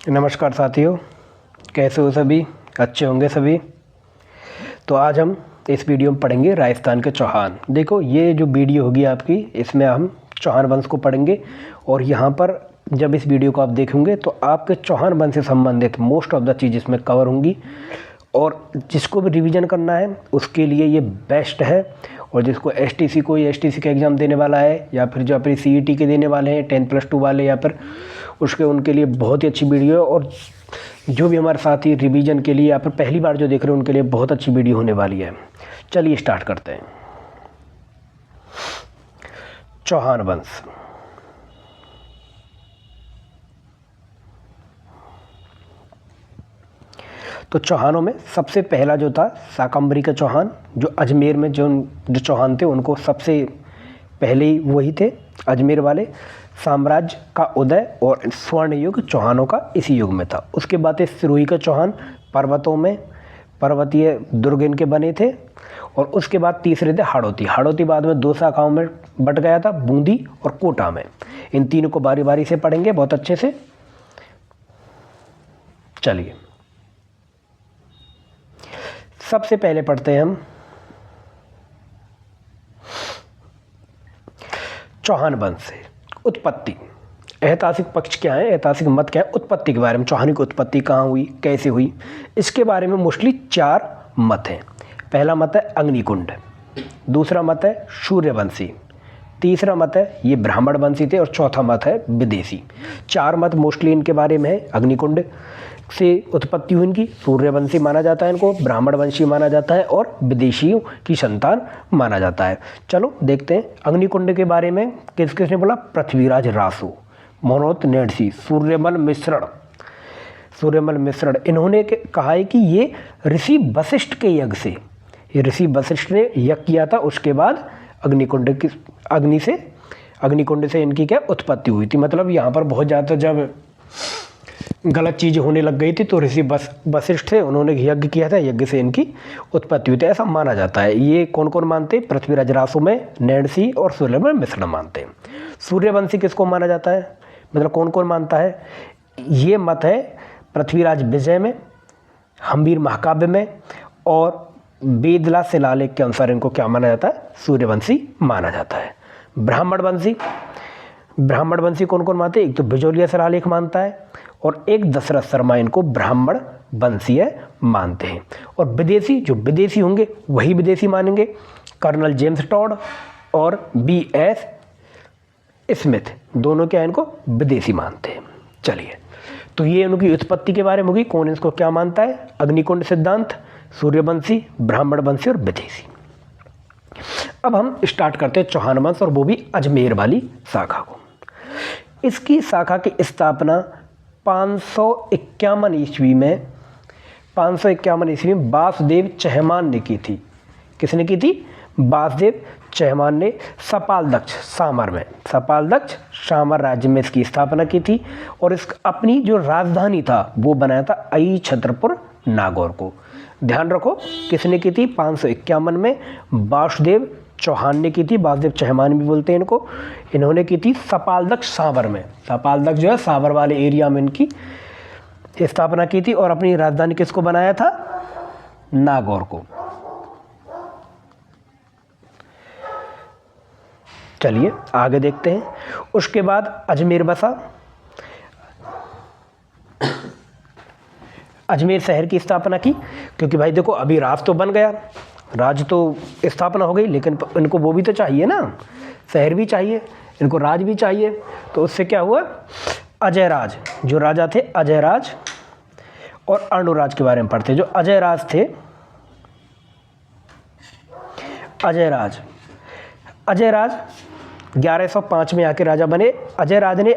नमस्कार साथियों, कैसे हो सभी? अच्छे होंगे सभी। तो आज हम इस वीडियो में पढ़ेंगे राजस्थान के चौहान। देखो, ये जो वीडियो होगी आपकी, इसमें हम चौहान वंश को पढ़ेंगे और यहाँ पर जब इस वीडियो को आप देखेंगे तो आपके चौहान वंश से संबंधित मोस्ट ऑफ द चीज़ इसमें कवर होंगी और जिसको भी रिवीजन करना है उसके लिए ये बेस्ट है। और जिसको कोई एसटीसी का एग्ज़ाम देने वाला है या फिर जो अपनी सीईटी के देने वाले हैं 10+2 वाले या फिर उनके लिए बहुत ही अच्छी वीडियो है। और जो भी हमारे साथी रिवीजन के लिए या फिर पहली बार जो देख रहे हैं उनके लिए बहुत अच्छी वीडियो होने वाली है। चलिए स्टार्ट करते हैं। चौहान वंश। तो चौहानों में सबसे पहला जो था शाकंभरी का चौहान, जो अजमेर में जो चौहान थे उनको सबसे पहले ही वही थे, अजमेर वाले। साम्राज्य का उदय और स्वर्ण युग चौहानों का इसी युग में था। उसके बाद सिरोही का चौहान, पर्वतों में पर्वतीय दुर्ग इनके बने थे। और उसके बाद तीसरे थे हाड़ौती बाद में 2 शाखाओं में बट गया था, बूंदी और कोटा में। इन तीनों को बारी बारी से पढ़ेंगे बहुत अच्छे से। चलिए सबसे पहले पढ़ते हैं हम चौहान वंश से उत्पत्ति। ऐतिहासिक पक्ष क्या है, ऐतिहासिक मत क्या है, उत्पत्ति के बारे में। चौहान की उत्पत्ति कहाँ हुई, कैसे हुई, इसके बारे में मोस्टली 4 मत हैं। पहला मत है अग्निकुंड, दूसरा मत है सूर्यवंशी, तीसरा मत है ये ब्राह्मण वंशी थे और चौथा मत है विदेशी। 4 मत मोस्टली इनके बारे में है। अग्निकुंड से उत्पत्ति हुई इनकी, सूर्यवंशी माना जाता है इनको, ब्राह्मण वंशी माना जाता है और विदेशियों की संतान माना जाता है। चलो देखते हैं अग्निकुंड के बारे में। किसने बोला? पृथ्वीराज रासो, मनोत नेडसी, सूर्यमल मिश्रण। इन्होंने कहा है कि ये ऋषि वशिष्ठ के यज्ञ से, ये ऋषि वशिष्ठ ने यज्ञ किया था, उसके बाद अग्निकुंड से इनकी क्या उत्पत्ति हुई थी। मतलब यहाँ पर बहुत ज़्यादा जब गलत चीज़ होने लग गई थी तो ऋषि वशिष्ठ थे, उन्होंने यज्ञ किया था, यज्ञ से इनकी उत्पत्ति हुई थी, ऐसा माना जाता है। ये कौन कौन मानते? पृथ्वीराज रासो में नेडसी और सूर्यमल मिश्रण मानते हैं। सूर्यवंशी किसको माना जाता है, मतलब कौन कौन मानता है? ये मत है पृथ्वीराज विजय में, हम्बीर महाकाव्य में और वेदला शिलालेख के अनुसार इनको क्या माना जाता है? सूर्यवंशी माना जाता है। ब्राह्मण वंशी कौन कौन मानते हैं? एक तो बिजोलिया शिलालेख मानता है और एक दशरथ शर्मा इनको ब्राह्मण वंशीय मानते हैं। और विदेशी, जो विदेशी होंगे वही विदेशी मानेंगे, कर्नल जेम्स टॉड और BS स्मिथ, दोनों क्या इनको विदेशी मानते हैं। चलिए, तो ये उनकी उत्पत्ति के बारे में होगी, कौन इसको क्या मानता है। अग्निकुंड सिद्धांत, सूर्यवंशी, ब्राह्मण वंशी और विदेशी। अब हम स्टार्ट करते हैं चौहान वंश और वो भी अजमेर वाली शाखा को। इसकी शाखा की स्थापना 551 ईस्वी में वासुदेव चहमान ने की थी। किसने की थी? वासुदेव चहमान ने सपालदक्ष सामर राज्य में इसकी स्थापना की थी। और इस अपनी जो राजधानी था वो बनाया था अई छत्रपुर नागौर को। ध्यान रखो किसने की थी? 551 में वासुदेव चौहान ने की थी, वासुदेव चहमान भी बोलते हैं इनको। इन्होंने की थी सपालदक्ष सावर में, सपालदक्ष जो है सावर वाले एरिया में इनकी स्थापना की थी। और अपनी राजधानी किसको बनाया था? नागौर को। चलिए आगे देखते हैं। उसके बाद अजमेर बसा। अजमेर शहर की स्थापना की, क्योंकि भाई देखो अभी राज तो बन गया, राज तो स्थापना हो गई, लेकिन इनको वो भी तो चाहिए ना, शहर भी चाहिए, इनको राज भी चाहिए। तो उससे क्या हुआ? अजय राज, जो राजा थे अजय राज और अर्णोराज के बारे में पढ़ते हैं। जो अजय राज थे, अजय राज 1105 में आके राजा बने। अजय राज ने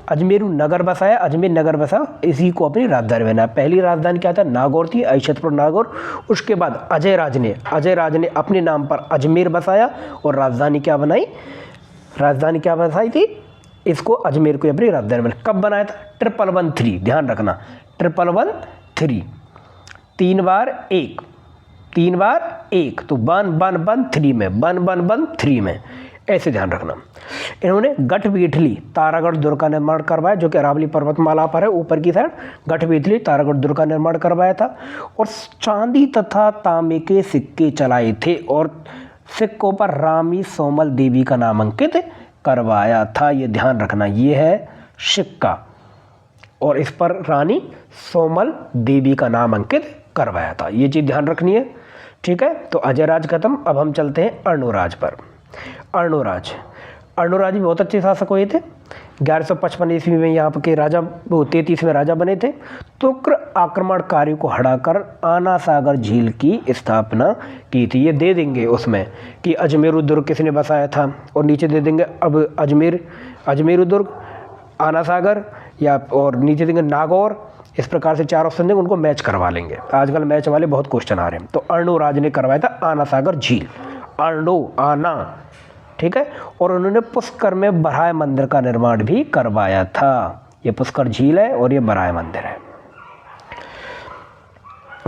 अजमेरू नगर बसाया, अजमेर नगर बसा, इसी को अपनी राजधानी बनाया। पहली राजधानी क्या था? नागौर थी, अईछत्रपुर नागौर। उसके बाद अजय राज ने अपने नाम पर अजमेर बसाया और राजधानी क्या बनाई थी? इसको अजमेर को अपनी राजधानी बनाई। कब बनाया था? 1113, ध्यान रखना 1113, 3 बार 1 तो 1113 में ऐसे ध्यान रखना। इन्होंने गढ़बीठली तारागढ़ दुर्ग का निर्माण करवाया, जो कि अरावली पर्वतमाला पर है, ऊपर की साइड गढ़बीठली तारागढ़ दुर्ग का निर्माण करवाया था। और चांदी तथा तांबे के सिक्के चलाए थे और सिक्कों पर रानी सोमल देवी का नामांकित करवाया था। ये ध्यान रखना, ये है सिक्का और इस पर रानी सोमल देवी का नाम अंकित करवाया था। ये चीज़ ध्यान रखनी है, ठीक है। तो अजयराज खत्म, अब हम चलते हैं अर्णोराज पर। अर्णोराज भी बहुत अच्छे शासक हुए थे। 1155 ईस्वी में यहाँ के राजा, वो 33वें राजा बने थे। तुर्क आक्रमणकारियों को हटाकर आना सागर झील की स्थापना की थी। ये दे देंगे उसमें कि अजमेर दुर्ग किसने बसाया था, और नीचे दे देंगे अब अजमेर दुर्ग, आना सागर, या और नीचे देंगे नागौर। इस प्रकार से 4 ऑप्शन देंगे, उनको मैच करवा लेंगे। आजकल मैच वाले बहुत क्वेश्चन आ रहे हैं। तो अर्णोराज ने करवाया था आना सागर झील, आना, ठीक है। और उन्होंने पुष्कर में बराह मंदिर का निर्माण भी करवाया था। ये पुष्कर झील है और ये बराह मंदिर है।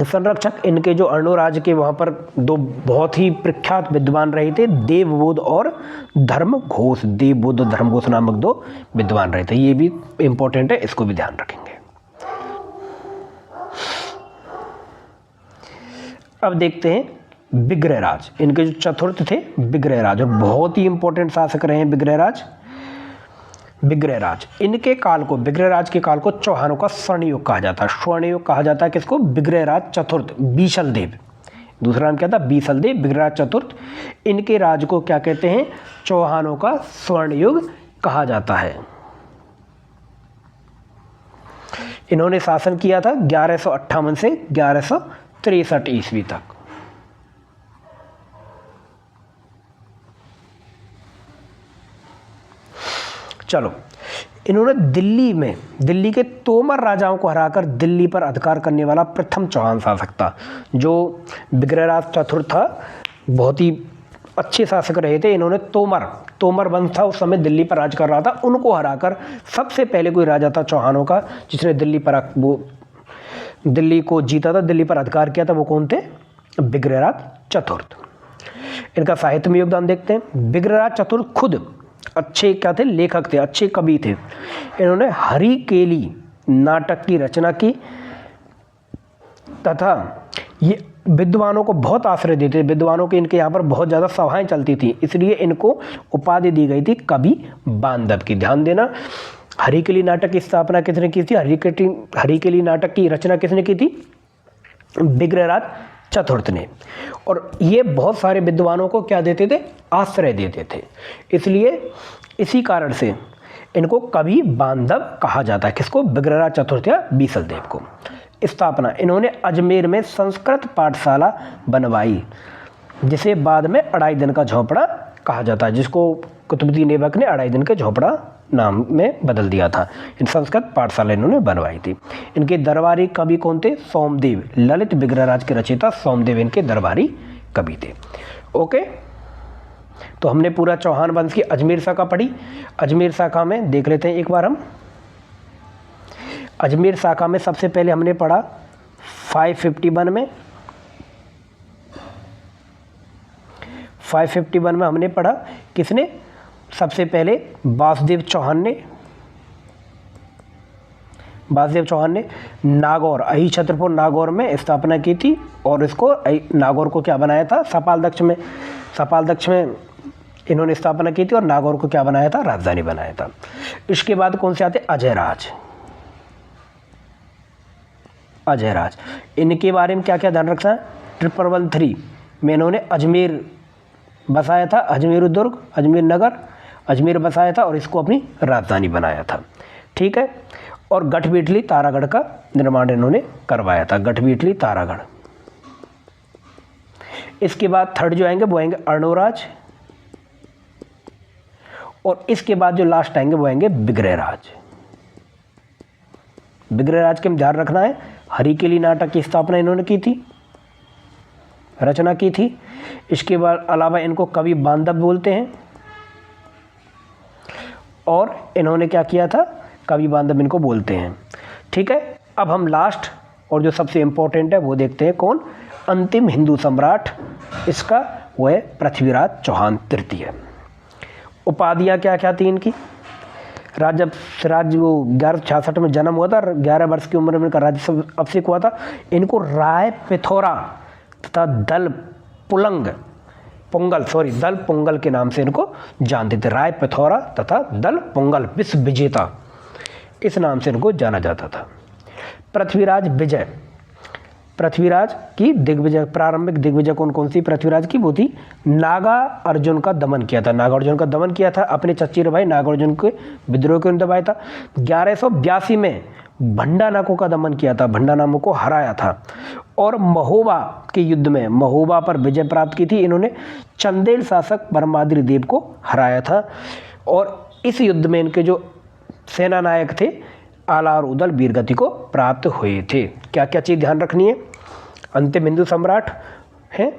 संरक्षक इनके जो अर्णोराज के वहाँ पर 2 बहुत ही प्रख्यात विद्वान रहे थे, देवबोध और धर्मघोष। देवबोध और धर्मघोष नामक 2 विद्वान रहे थे। ये भी इंपॉर्टेंट है, इसको भी ध्यान रखेंगे। अब देखते हैं बिग्रहराज। इनके जो चतुर्थ थे बिग्रहराज, और बहुत ही इंपॉर्टेंट शासक रहे हैं बिग्रहराज। इनके काल को, बिग्रहराज के काल को चौहानों का स्वर्णयुग कहा जाता है। स्वर्णयुग कहा जाता है किसको? बिग्रहराज चतुर्थ, बीसल देव। दूसरा नाम क्या था? बीसल देव, बिग्रहराज चतुर्थ। इनके राज को क्या कहते हैं? चौहानों का स्वर्णयुग कहा जाता है। इन्होंने शासन किया था 1158 से 1163 ईस्वी तक। चलो, इन्होंने दिल्ली के तोमर राजाओं को हराकर दिल्ली पर अधिकार करने वाला प्रथम चौहान शासक था। जो बिग्रहराज चतुर्थ था, बहुत ही अच्छे शासक रहे थे। इन्होंने तोमर वंश था, उस समय दिल्ली पर राज कर रहा था। उनको हराकर सबसे पहले कोई राजा था चौहानों का जिसने दिल्ली को जीता था, दिल्ली पर अधिकार किया था। वो कौन थे? बिग्रहराज चतुर्थ। इनका साहित्य में योगदान देखते हैं। बिग्रहराज चतुर्थ खुद अच्छे क्या थे? लेखक थे, अच्छे कवि थे। इन्होंने हरिकेली नाटक की रचना की तथा ये विद्वानों को बहुत आश्रय देते थे। विद्वानों के इनके यहाँ पर बहुत ज़्यादा सभाएं चलती थी, इसलिए इनको उपाधि दी गई थी कवि बांधव की। ध्यान देना, हरिकेली नाटक की स्थापना किसने की थी? हरिकेली नाटक की रचना किसने की थी? बिग्रहराज चतुर्थ ने। और ये बहुत सारे विद्वानों को क्या देते थे? आश्रय देते थे। इसलिए इसी कारण से इनको कवि बांधव कहा जाता है। किसको? बिग्रहराज चतुर्थ या बीसल देव को। स्थापना, इन्होंने अजमेर में संस्कृत पाठशाला बनवाई, जिसे बाद में 2.5 दिन का झोपड़ा कहा जाता है, जिसको कुतुबुद्दीन ऐबक ने 2.5 दिन के झोपड़ा नाम में बदल दिया था। इन संस्कृत पाठशाला इन्होंने बनवाई थी। इनके दरबारी कवि कौन थे? सोमदेव। ललित बिग्रहराज के रचयिता सोमदेव इनके दरबारी कवि थे। ओके, तो हमने पूरा चौहान वंश की अजमेर शाखा पढ़ी। अजमेर शाखा में देख लेते हैं एक बार हम। अजमेर शाखा में सबसे पहले हमने पढ़ा 551 में 551 में हमने पढ़ा किसने? सबसे पहले वासुदेव चौहान ने नागौर, अही छत्रपुर नागौर में स्थापना की थी। और इसको नागौर को क्या बनाया था? सपालदक्ष में इन्होंने स्थापना की थी और नागौर को क्या बनाया था? राजधानी बनाया था। इसके बाद कौन से आते? अजयराज। इनके बारे में क्या क्या ध्यान रखना है? 1113 में इन्होंने अजमेर बसाया था, अजमेर दुर्ग, अजमेर नगर, अजमेर बसाया था और इसको अपनी राजधानी बनाया था। ठीक है। और गढ़बीठली तारागढ़ का निर्माण इन्होंने करवाया था, गढ़बीठली तारागढ़। इसके बाद थर्ड जो आएंगे वो आएंगे अर्णोराज, और इसके बाद जो लास्ट आएंगे वो आएंगे बिग्रहराज। बिग्रहराज के ध्यान रखना है, हरिकेली नाटक की स्थापना इन्होंने की थी, रचना की थी। इसके बाद अलावा इनको कवि बांधव बोलते हैं, और इन्होंने क्या किया था? कवि बांधव इनको बोलते हैं। ठीक है। अब हम लास्ट और जो सबसे इंपॉर्टेंट है वो देखते हैं। कौन? अंतिम हिंदू सम्राट इसका वो है पृथ्वीराज चौहान तृतीय। उपाधियाँ क्या क्या थी इनकी? राज्य वो 1166 में जन्म हुआ था, 11 वर्ष की उम्र में इनका राज्य अभिषेक हुआ था। इनको राय पिथौरा तथा दल पुंगल के नाम से इनको जानते थे। राय पिथौरा तथा दल पुंगल, विश्व विजेता, इस नाम से इनको जाना जाता था। पृथ्वीराज की दिग्विजय, प्रारंभिक दिग्विजय कौन कौन सी पृथ्वीराज की? वो थी नागार्जुन का दमन किया था। अपने चचेरे भाई नागार्जुन के विद्रोह को दबाया था। 1182 में भंडा नाको का दमन किया था, भंडा नामों को हराया था। और महोबा के युद्ध में महोबा पर विजय प्राप्त की थी। इन्होंने चंदेल शासक परमाद्रि देव को हराया था। और इस युद्ध में इनके जो सेना नायक थे आलार उदल वीरगति को प्राप्त हुए थे। क्या क्या चीज़ ध्यान रखनी है? अंतिम हिंदू सम्राट हैं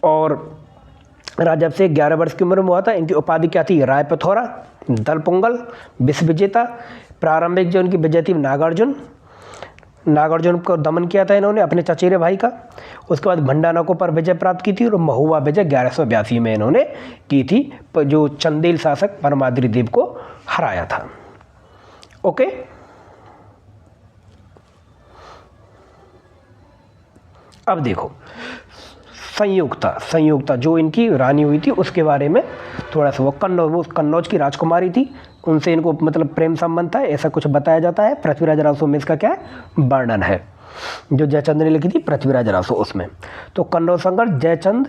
और राजा से 11 वर्ष की उम्र में हुआ था। इनकी उपाधि क्या थी? राय पिथौरा, दल पुंगल, विश्व विजेता। प्रारंभिक जो इनकी विजय थी नागार्जुन को दमन किया था इन्होंने अपने चचेरे भाई का। उसके बाद भंडानाको पर विजय प्राप्त की थी और महुआ विजय 1182 में इन्होंने की थी, जो चंदेल शासक परमाद्रि देव को हराया था। ओके, अब देखो संयुक्ता जो इनकी रानी हुई थी उसके बारे में थोड़ा सा। वो कन्नौज की राजकुमारी थी, उनसे इनको मतलब प्रेम संबंध था, ऐसा कुछ बताया जाता है। पृथ्वीराज रासो में इसका क्या है? वर्णन है, जो जयचंद ने लिखी थी पृथ्वीराज रासो उसमें। तो कन्नौज संघर्ष, जयचंद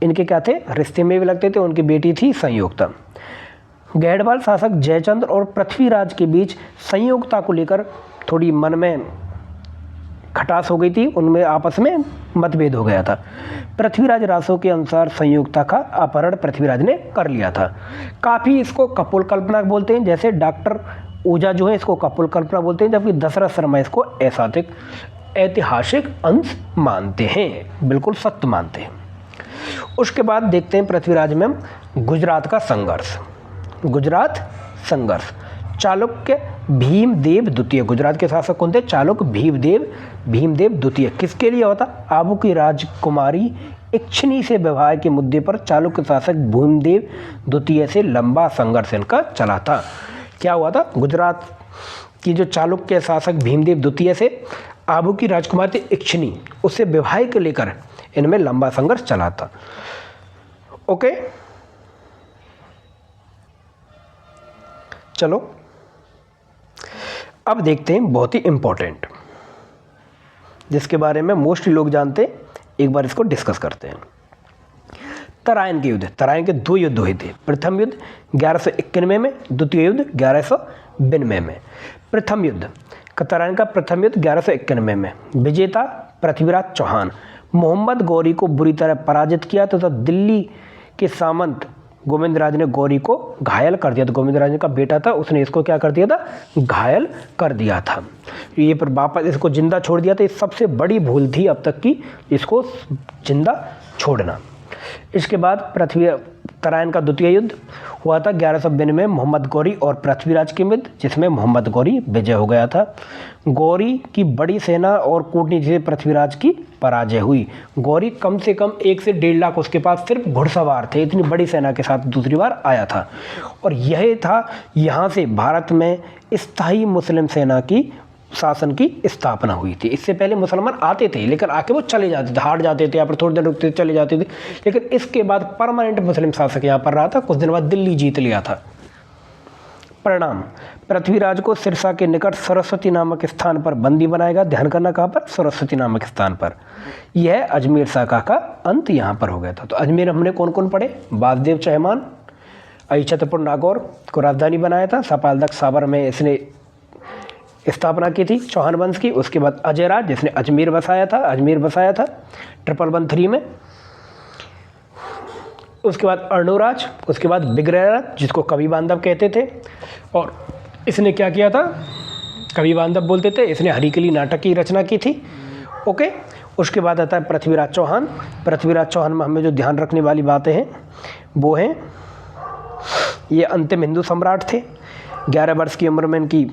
इनके क्या थे? रिश्ते में भी लगते थे। उनकी बेटी थी संयुक्ता। गैड़वाल शासक जयचंद और पृथ्वीराज के बीच संयुक्ता को लेकर थोड़ी मन में खटास हो गई थी, उनमें आपस में मतभेद हो गया था। पृथ्वीराज रासो के अनुसार संयुक्ता का अपहरण पृथ्वीराज ने कर लिया था। काफ़ी इसको कपोल कल्पना बोलते हैं, जैसे डॉक्टर ओझा जो है इसको कपोल कल्पना बोलते हैं, जबकि दशरथ शर्मा इसको ऐतिहासिक अंश मानते हैं, बिल्कुल सत्य मानते हैं। उसके बाद देखते हैं पृथ्वीराज में गुजरात का संघर्ष। चालुक्य भीमदेव द्वितीय, गुजरात के शासक कौन थे? चालुक्य भीमदेव द्वितीय। किसके लिए होता? आबू की राजकुमारी इक्षिणी से विवाह के मुद्दे पर चालुक्य शासक भीमदेव द्वितीय से लंबा संघर्ष इनका चला था। क्या हुआ था? गुजरात की जो चालुक्य शासक भीमदेव द्वितीय से आबू की राजकुमारी इक्षिणी, उससे विवाह को लेकर इनमें लंबा संघर्ष चला था। ओके, चलो अब देखते हैं बहुत ही इंपॉर्टेंट, जिसके बारे में मोस्टली लोग जानते हैं, एक बार इसको डिस्कस करते हैं। तराइन के युद्ध। तराइन के 2 युद्ध हुए थे। प्रथम युद्ध 1191 में, द्वितीय युद्ध 1192 में। प्रथम युद्ध, तराइन का प्रथम युद्ध 1191 में। विजेता पृथ्वीराज चौहान। मोहम्मद गौरी को बुरी तरह पराजित किया तथा दिल्ली के सामंत गोविंदराज ने गौरी को घायल कर दिया। तो गोविंदराज का बेटा था, उसने इसको क्या कर दिया था? घायल कर दिया था। ये पर वापस इसको जिंदा छोड़ दिया था। ये सबसे बड़ी भूल थी अब तक की, इसको जिंदा छोड़ना। इसके बाद तराइन का द्वितीय युद्ध हुआ था 1192 में, मोहम्मद गौरी और पृथ्वीराज के मध्य, जिसमें मोहम्मद गौरी विजय हो गया था। गौरी की बड़ी सेना और कूटनीति से पृथ्वीराज की पराजय हुई। गौरी कम से कम 1 से 1.5 लाख उसके पास सिर्फ घुड़सवार थे, इतनी बड़ी सेना के साथ दूसरी बार आया था। और यह था, यहाँ से भारत में स्थायी मुस्लिम सेना की शासन की स्थापना हुई थी। इससे पहले मुसलमान आते थे लेकिन आके वो चले जाते थे, हाट जाते थे, यहाँ पर थोड़ी देर रुकते चले जाते थे। लेकिन इसके बाद परमानेंट मुस्लिम शासक यहाँ पर रहा था। कुछ दिन बाद दिल्ली जीत लिया था। परिणाम, पृथ्वीराज को सिरसा के निकट सरस्वती नामक स्थान पर बंदी बनाया गया। ध्यान करना, कहाँ पर? सरस्वती नामक स्थान पर। यह अजमेर शाखा का अंत यहाँ पर हो गया था। तो अजमेर हमने कौन कौन पढ़े? वासुदेव चहमान, अहिछत्रपुर नागौर को राजधानी बनाया था। सपालदक साबर में इसने स्थापना की थी चौहान वंश की। उसके बाद अजयराज, जिसने अजमेर बसाया था 1113 में। उसके बाद अर्णोराज, उसके बाद बिग्रहराज, जिसको कवि बांधव कहते थे। और इसने क्या किया था? कवि बांधव बोलते थे। इसने हरिकली नाटक की रचना की थी। ओके, उसके बाद आता है पृथ्वीराज चौहान। पृथ्वीराज चौहान में हमें जो ध्यान रखने वाली बातें हैं वो हैं, ये अंतिम हिंदू सम्राट थे। 11 वर्ष की उम्र में इनकी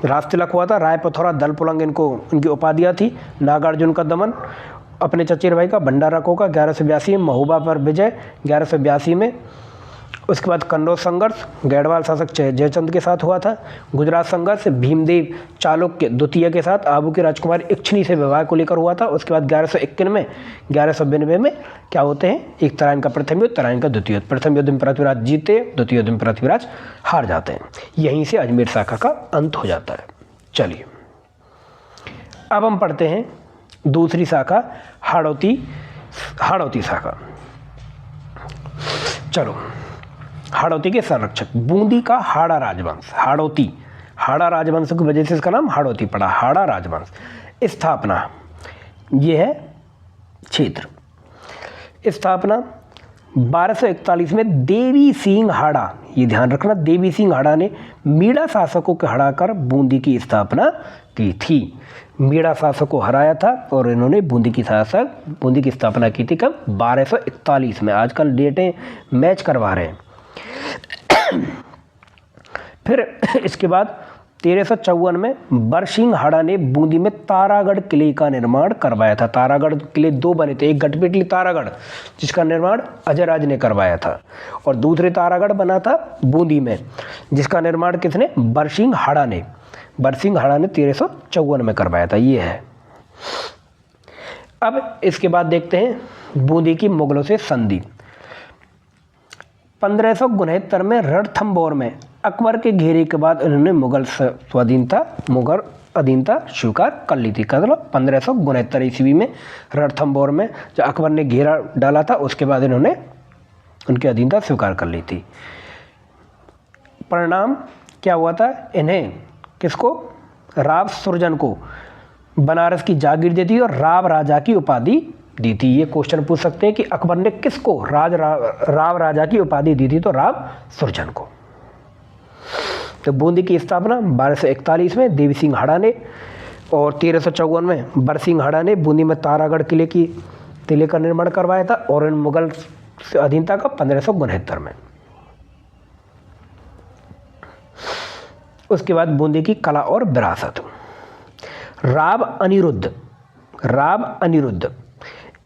राज तिलक हुआ था। राय पिथौरा, दल पुलंग इनकी उपाधियाँ थी। नागार्जुन का दमन, अपने चचेरे भाई का। भंडारा को का 1182 में, महोबा पर विजय 1182 में। उसके बाद कन्नौज संघर्ष गैडवाल शासक जयचंद के साथ हुआ था। गुजरात संघर्ष भीमदेव चालुक्य द्वितीय के साथ आबू की राजकुमारी इक्षिणी से विवाह को लेकर हुआ था। उसके बाद 1191 में 1192 में क्या होते हैं, एक तराइन का प्रथम युद्ध, तराइन का द्वितीय युद्ध। प्रथम युद्ध में पृथ्वीराज जीते, द्वितीय युद्ध में पृथ्वीराज हार जाते हैं। यहीं से अजमेर शाखा का अंत हो जाता है। चलिए अब हम पढ़ते हैं दूसरी शाखा हाड़ौती शाखा। चलो, हाड़ौती के संरक्षक बूंदी का हाड़ा राजवंश। हाड़ा राजवंश की वजह से इसका नाम हाड़ौती पड़ा। हाड़ा राजवंश स्थापना, ये है क्षेत्र। स्थापना 1241 में देवी सिंह हाड़ा, ये ध्यान रखना, देवी सिंह हाड़ा ने मीणा शासकों को हराकर बूंदी की स्थापना की थी। मीणा शासक को हराया था और इन्होंने बूंदी की स्थापना की थी। कब? 1241 में। आजकल डेटें मैच करवा रहे हैं। फिर इसके बाद 1354 में बरसिंह हाड़ा ने बूंदी में तारागढ़ किले का निर्माण करवाया था। तारागढ़ किले दो बने थे, एक गठपेटली तारागढ़ जिसका निर्माण अजयराज ने करवाया था, और दूसरे तारागढ़ बना था बूंदी में जिसका निर्माण किसने? बरसिंह हाड़ा ने 1354 में करवाया था। ये है। अब इसके बाद देखते हैं बूंदी की मुगलों से संधि। 1569 में रणथंभौर में अकबर के घेरे के बाद उन्होंने मुगल अधीनता स्वीकार कर ली थी। मतलब 1569 ईस्वी में रणथंभौर में जब अकबर ने घेरा डाला था, उसके बाद इन्होंने उनकी अधीनता स्वीकार कर ली थी। परिणाम क्या हुआ था? इन्हें किसको? राव सुरजन को बनारस की जागीर दी थी और राव राजा की उपाधि दी थी। ये क्वेश्चन पूछ सकते हैं कि अकबर ने किसको राव राजा की उपाधि दी थी? तो राव सुरजन को। तो बूंदी की स्थापना 1241 में देवी सिंह हाड़ा ने, और 1354 में बरसिंह हाड़ा ने बूंदी में तारागढ़ किले का निर्माण करवाया था, और इन मुगल अधीनता का 1569 में। उसके बाद बूंदी की कला और विरासत। राव अनिरुद्ध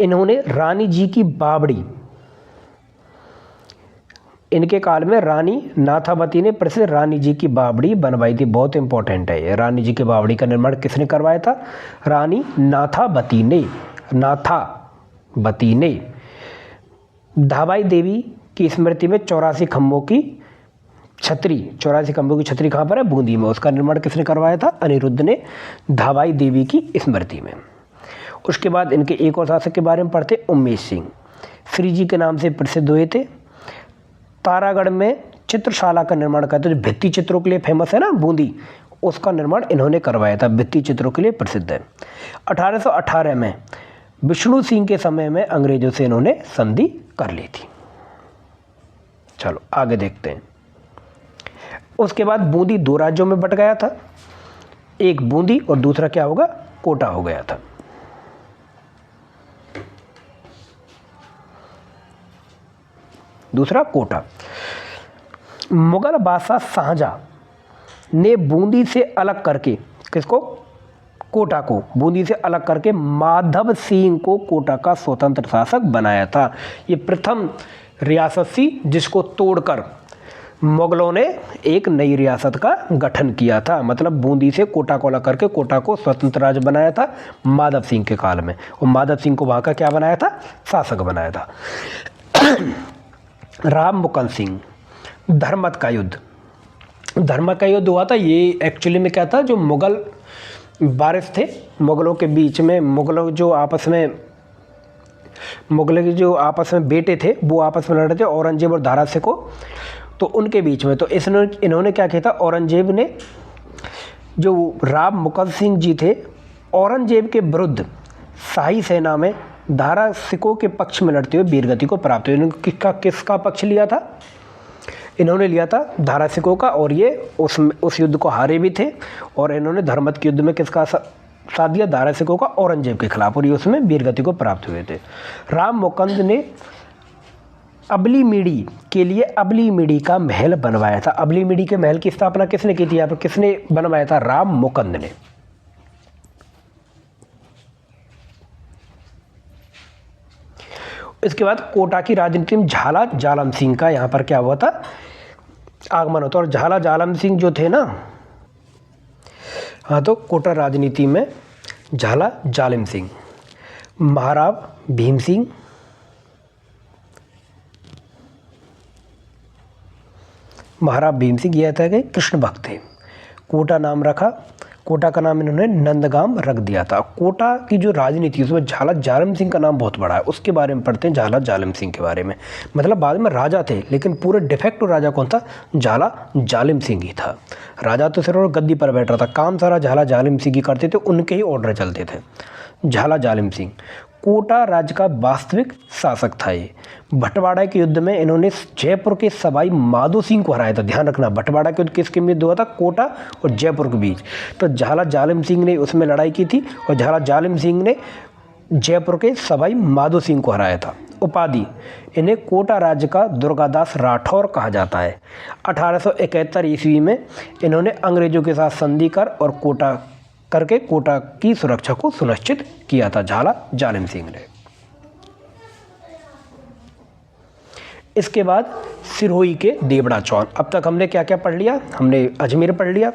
इन्होंने रानी जी की बावड़ी, इनके काल में रानी नाथावती ने प्रसिद्ध रानी जी की बावड़ी बनवाई थी। बहुत इंपॉर्टेंट है ये। रानी जी की बावड़ी का निर्माण किसने करवाया था? रानी नाथावती ने। धाबाई देवी की स्मृति में 84 खंभों की छतरी कहाँ पर है? बूंदी में। उसका निर्माण किसने करवाया था? अनिरुद्ध ने, धाबाई देवी की स्मृति में। उसके बाद इनके एक और शासक के बारे में पढ़ते, उमेश सिंह। श्री जी के नाम से प्रसिद्ध हुए थे। तारागढ़ में चित्रशाला का निर्माण करते, जो भित्ति चित्रों के लिए फेमस है ना बूंदी, उसका निर्माण इन्होंने करवाया था। भित्ति चित्रों के लिए प्रसिद्ध है। 1818 में विष्णु सिंह के समय में अंग्रेजों से इन्होंने संधि कर ली थी। चलो आगे देखते हैं। उसके बाद बूंदी दो राज्यों में बट गया था, एक बूंदी और दूसरा क्या होगा? कोटा हो गया था। दूसरा कोटा। मुगल बादशाह शाहजहां ने बूंदी से अलग करके किसको? कोटा को बूंदी से अलग करके माधव सिंह को कोटा का स्वतंत्र शासक बनाया था। ये प्रथम रियासत थी जिसको तोड़कर मुगलों ने एक नई रियासत का गठन किया था। मतलब बूंदी से कोटा को अलग करके कोटा को स्वतंत्र राज्य बनाया था माधव सिंह के काल में, और माधव सिंह को वहाँ का क्या बनाया था? शासक बनाया था। राम मुकुंद सिंह, धर्मत का युद्ध हुआ था। ये एक्चुअली में क्या था? जो मुगल वारिस थे, मुगलों के बीच में मुगलों जो आपस में बेटे थे, वो आपस में लड़ रहे थे, औरंगजेब और दारा सिकों। तो उनके बीच में तो इन्होंने क्या किया था? औरंगजेब ने, जो राम मुकुंद सिंह जी थे, औरंगजेब के विरुद्ध शाही सेना में दारा सिकों के पक्ष में लड़ते हुए वीरगति को प्राप्त हुए। इन्होंने किसका पक्ष लिया था? इन्होंने लिया था दारा सिकों का, और ये उस युद्ध को हारे भी थे। और इन्होंने धर्मत के युद्ध में किसका साथ दिया? दारा सिकों का, औरंगजेब के खिलाफ, और ये उसमें वीरगति को प्राप्त हुए थे। राम मुकुंद ने अबली मीड़ी के लिए अबली मीड़ी का महल बनवाया था। अबली मीड़ी के महल की स्थापना किसने की थी? यहाँ पर किसने बनवाया था? राम मुकुंद ने। इसके बाद कोटा की राजनीति में झाला जालम सिंह का यहाँ पर क्या हुआ था, आगमन होता। और झाला जालम सिंह जो थे ना, हाँ, तो कोटा राजनीति में झाला जालिम सिंह, महाराव भीम सिंह, महाराव भीम सिंह यह था कि कृष्ण भक्त थे। कोटा नाम रखा, कोटा का नाम इन्होंने नंदगाम रख दिया था। कोटा की जो राजनीति उसमें झाला जालिम सिंह का नाम बहुत बड़ा है, उसके बारे में पढ़ते हैं, झाला जालिम सिंह के बारे में। मतलब बाद में राजा थे, लेकिन पूरे डिफेक्टिव राजा कौन था, झाला जालिम सिंह ही था। राजा तो सिर्फ गद्दी पर बैठ रहा था, काम सारा झाला जालिम सिंह ही करते थे, उनके ही ऑर्डर चलते थे। झाला जालिम सिंह कोटा राज्य का वास्तविक शासक था। ये बंटवाड़ा के युद्ध में इन्होंने जयपुर के सवाई माधो सिंह को हराया था। ध्यान रखना, बंटवाड़ा के युद्ध किसके युद्ध हुआ था, कोटा और जयपुर के बीच। तो झाला जालिम सिंह ने उसमें लड़ाई की थी और झाला जालिम सिंह ने जयपुर के सवाई माधो सिंह को हराया था। उपाधि, इन्हें कोटा राज्य का दुर्गादास राठौर कहा जाता है। 1871 ईस्वी में इन्होंने अंग्रेजों के साथ संधि कर और कोटा करके कोटा की सुरक्षा को सुनिश्चित किया था झाला जालिम सिंह ने। इसके बाद सिरोही के देवड़ा चौहान। अब तक हमने क्या क्या पढ़ लिया, हमने अजमेर पढ़ लिया,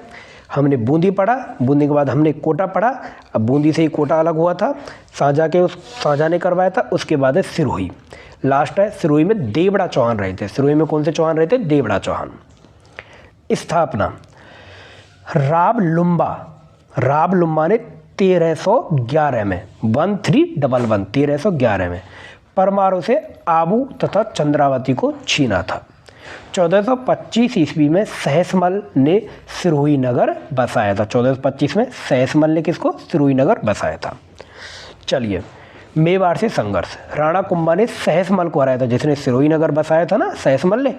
हमने बूंदी पढ़ा, बूंदी के बाद हमने कोटा पढ़ा। अब बूंदी से ही कोटा अलग हुआ था, शाहजहाँ ने करवाया था। उसके बाद है सिरोही, लास्ट है सिरोही में देवड़ा चौहान रहे थे। सिरोही में कौन से चौहान रहे थे, देवड़ा चौहान। स्थापना, राब लुम्बा ने 1311 में 1311 में परमाणु से आबू तथा चंद्रावती को छीना था। 1425 ईस्वी में सहसमल ने सिरोही नगर बसाया था। 1425 में सहसमल ने किसको, सिरोही नगर बसाया था। चलिए, मेवाड़ से संघर्ष, राणा कुंभा ने सहसमल को हराया था। जिसने सिरोही नगर बसाया था ना सहसमल ने,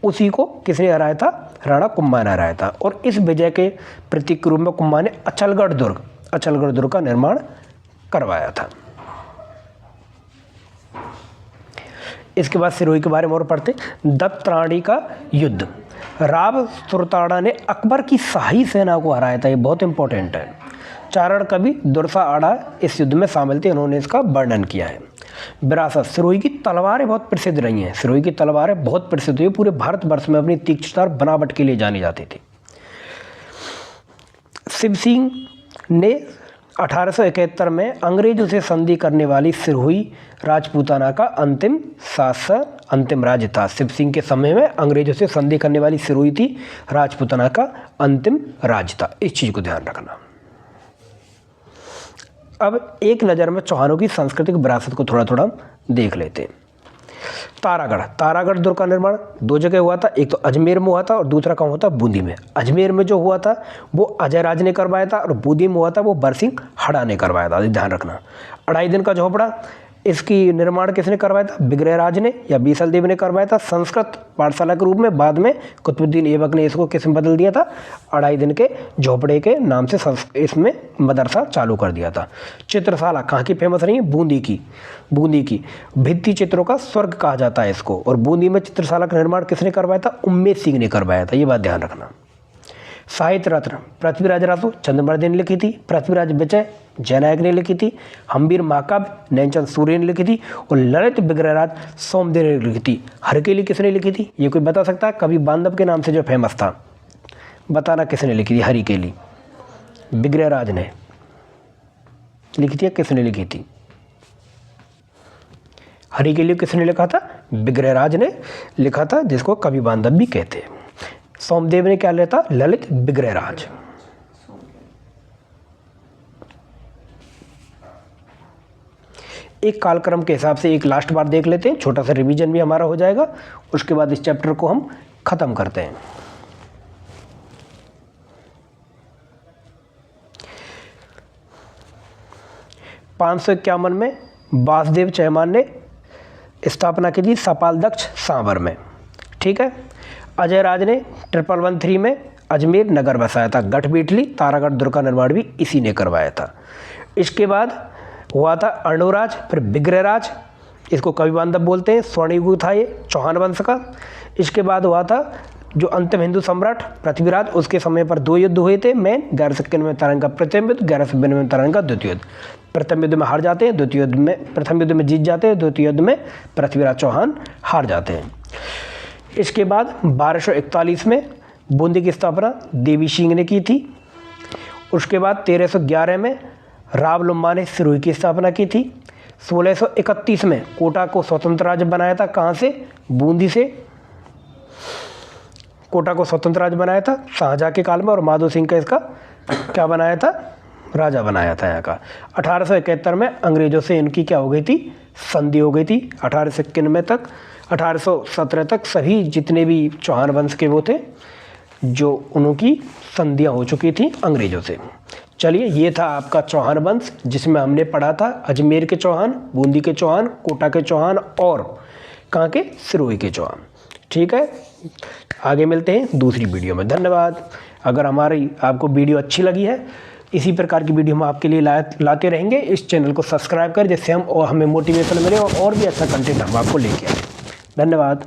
उसी को किसने हराया था, राणा कुंभा ने हराया था। और इस विजय के प्रतीक रूप में कुंभा ने अचलगढ़ दुर्ग का निर्माण करवाया था। इसके बाद सिरोही के बारे में और पढ़ते, दत्ताणी का युद्ध, राव सुरताड़ा ने अकबर की शाही सेना को हराया था। ये बहुत इंपॉर्टेंट है। चारण कवि दुर्सा आड़ा इस युद्ध में शामिल थे, उन्होंने इसका वर्णन किया है। विरासत, सिरोही की तलवारें बहुत प्रसिद्ध रही हैं। सिरोही की तलवारें बहुत प्रसिद्ध हुई, पूरे भारतवर्ष में अपनी तीक्ष्णता बनावट के लिए जानी जाती थी। शिव सिंह ने 1871 में अंग्रेजों से संधि करने वाली सिरोही राजपूताना का अंतिम शासन, अंतिम राज्य था। शिव सिंह के समय में अंग्रेजों से संधि करने वाली सिरोही थी राजपूताना का अंतिम राज्य था। इस चीज़ को ध्यान रखना। अब एक नज़र में चौहानों की सांस्कृतिक विरासत को थोड़ा थोड़ा देख लेते हैं। तारागढ़ दुर्ग का निर्माण 2 जगह हुआ था, एक तो अजमेर में हुआ था और दूसरा कहाँ हुआ था, बूंदी में। अजमेर में जो हुआ था वो अजय राज ने करवाया था और बूंदी में हुआ था वो बरसिंह हड़ा ने करवाया था। ध्यान रखना। 2.5 दिन का झोपड़ा, इसकी निर्माण किसने करवाया था, बिग्रह राज ने या बीसल देव ने करवाया था संस्कृत पाठशाला के रूप में। बाद में कुतुबुद्दीन ऐबक ने इसको किस में बदल दिया था, 2.5 दिन के झोपड़े के नाम से इसमें मदरसा चालू कर दिया था। चित्रशाला कहाँ की फेमस रही है, बूंदी की। भित्ति चित्रों का स्वर्ग कहा जाता है इसको। और बूंदी में चित्रशाला का निर्माण किसने करवाया था, उम्मेद सिंह ने करवाया था। ये बात ध्यान रखना। साहित्य रत्न, पृथ्वीराज रासो चंद्रमर्दी ने लिखी थी, पृथ्वीराज विजय जयनायक ने लिखी थी, हम्बीर महाकाव्य नैनचंद सूर्य ने लिखी थी और ललित विग्रहराज सोमदेव ने लिखी थी। हरकेली किसने लिखी थी, ये कोई बता सकता है, कवि बांधव के नाम से जो फेमस था, बताना किसने लिखी थी। हरकेली विग्रहराज ने लिखी थी या किसने लिखी थी, हरकेली किसने लिखा था, विग्रहराज ने लिखा था, जिसको कवि बांधव भी कहते हैं। सोमदेव ने क्या लिया था, ललित विग्रहराज। एक कालक्रम के हिसाब से एक लास्ट बार देख लेते हैं, छोटा सा रिवीजन भी हमारा हो जाएगा, उसके बाद इस चैप्टर को हम खत्म करते हैं। (551) में वासुदेव चैमान ने स्थापना की थी सपालदक्ष सांवर में। ठीक है। अजय राज ने 1113 में अजमेर नगर बसाया था। गढ़बीटली तारागढ़ दुर्ग का निर्माण भी इसी ने करवाया था। इसके बाद हुआ था अर्णोराज, फिर विग्रहराज, इसको कवि बांधव बोलते हैं, स्वर्णयुग था ये चौहान वंश का। इसके बाद हुआ था जो अंतिम हिंदू सम्राट पृथ्वीराज, उसके समय पर 2 युद्ध हुए थे मेन। 1191 में तरंग का प्रथम युद्ध, 1192 में तरंग का द्वितीय युद्ध। प्रथम युद्ध में हार जाते हैं, द्वितीय युद्ध में, प्रथम युद्ध में जीत जाते हैं, द्वितीय युद्ध में पृथ्वीराज चौहान हार जाते हैं। इसके बाद 1241 में बूंदी की स्थापना देवी सिंह ने की थी। उसके बाद 1311 में राव लुम्बा ने सिरोही की स्थापना की थी। 1631 में कोटा को स्वतंत्र राज्य बनाया था। कहाँ से? बूंदी से कोटा को स्वतंत्र राज्य बनाया था शाहजहाँ के काल में, और माधो सिंह का इसका क्या बनाया था? राजा बनाया था यहाँ का। 1871 में अंग्रेजों से इनकी क्या हो गई थी? संधि हो गई थी। 1891 तक, 1817 तक सभी जितने भी चौहान वंश के वो थे, जो उनकी संधियाँ हो चुकी थी अंग्रेजों से। चलिए, ये था आपका चौहान वंश, जिसमें हमने पढ़ा था अजमेर के चौहान, बूंदी के चौहान, कोटा के चौहान और कहाँ के? सिरोही के चौहान। ठीक है, आगे मिलते हैं दूसरी वीडियो में। धन्यवाद। अगर हमारी आपको वीडियो अच्छी लगी है, इसी प्रकार की वीडियो हम आपके लिए लाते रहेंगे। इस चैनल को सब्सक्राइब कर, जिससे हमें मोटिवेशन मिले और भी अच्छा कंटेंट हम आपको लेके आए। धन्यवाद।